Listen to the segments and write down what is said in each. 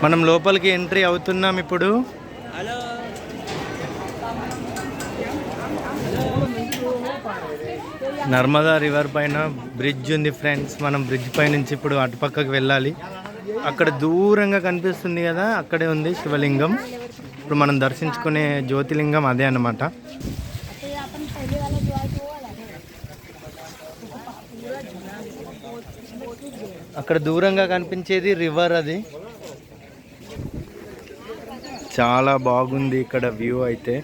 మనం లోపలికి ఎంట్రీ అవుతున్నాం ఇప్పుడు. నర్మదా రివర్ పైన బ్రిడ్జ్ ఉంది ఫ్రెండ్స్. మనం బ్రిడ్జ్ పై నుంచి ఇప్పుడు అటుపక్కకి వెళ్ళాలి. అక్కడ దూరంగా కనిపిస్తుంది కదా, అక్కడే ఉంది శివలింగం. ఇప్పుడు మనం దర్శించుకునే జ్యోతిలింగం అదే అన్నమాట. అక్కడ దూరంగా కనిపించేది రివర్. అది చాలా బాగుంది ఇక్కడ వ్యూ. అయితే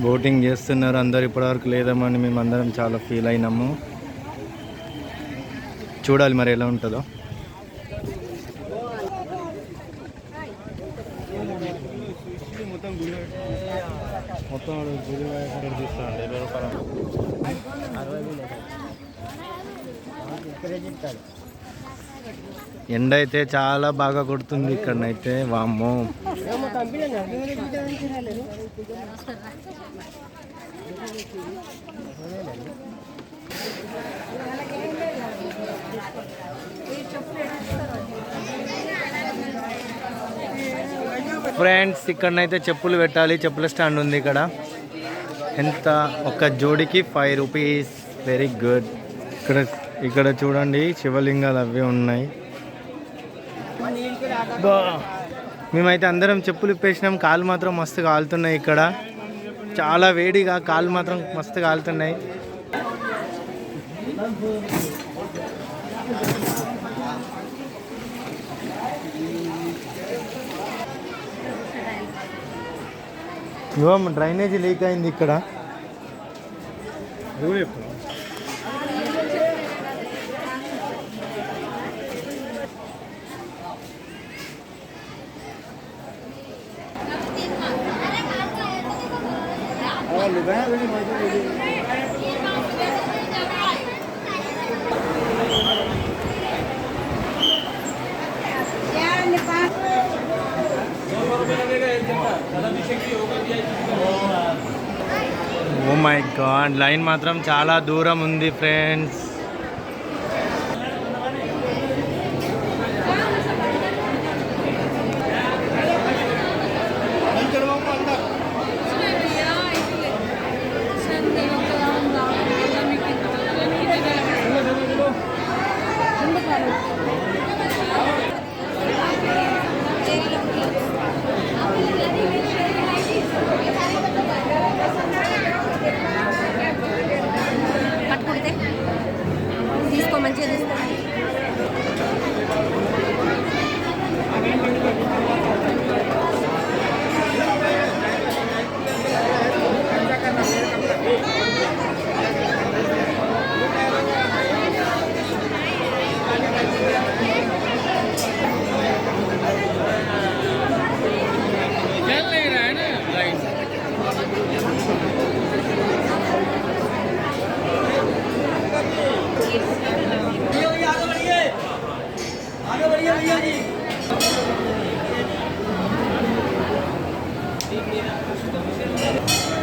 బోటింగ్ చేస్తున్నారు అందరు. ఇప్పటివరకు లేదమని మేము అందరం చాలా ఫీల్ అయినాము. చూడాలి మరి ఎలా ఉంటుందో. ఎండ అయితే చాలా బాగా కొడుతుంది ఇక్కడనైతే. వామ్మో, ఫ్రెండ్స్ ఇక్కడనైతే చెప్పులు పెట్టాలి. చెప్పుల స్టాండ్ ఉంది ఇక్కడ. ఎంత, ఒక జోడికి 5 రూపీస్. Very good. ఇక్కడ చూడండి శివలింగాలు అవే ఉన్నాయి. మేమైతే అందరం చెప్పులు ఇప్పేసినాం. కాళ్ళు మాత్రం మస్తు కాలుతున్నాయి. ఇక్కడ చాలా వేడిగా కాళ్ళు మాత్రం మస్తు కాలుతున్నాయి. డ్రైనేజీ లీక్ అయింది ఇక్కడ. ఓ మై గాడ్, లైన్ మాత్రం చాలా దూరం ఉంది ఫ్రెండ్స్.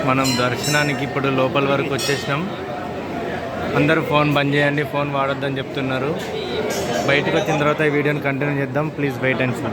మనం దర్శనానికి ఇప్పుడు లోపల వరకు వచ్చేసినాం. అందరూ ఫోన్ బంద్ చేయండి, ఫోన్ వాడొద్దని చెప్తున్నారు. బయటకు వచ్చిన తర్వాత ఈ వీడియోని కంటిన్యూ చేద్దాం. Please wait and see.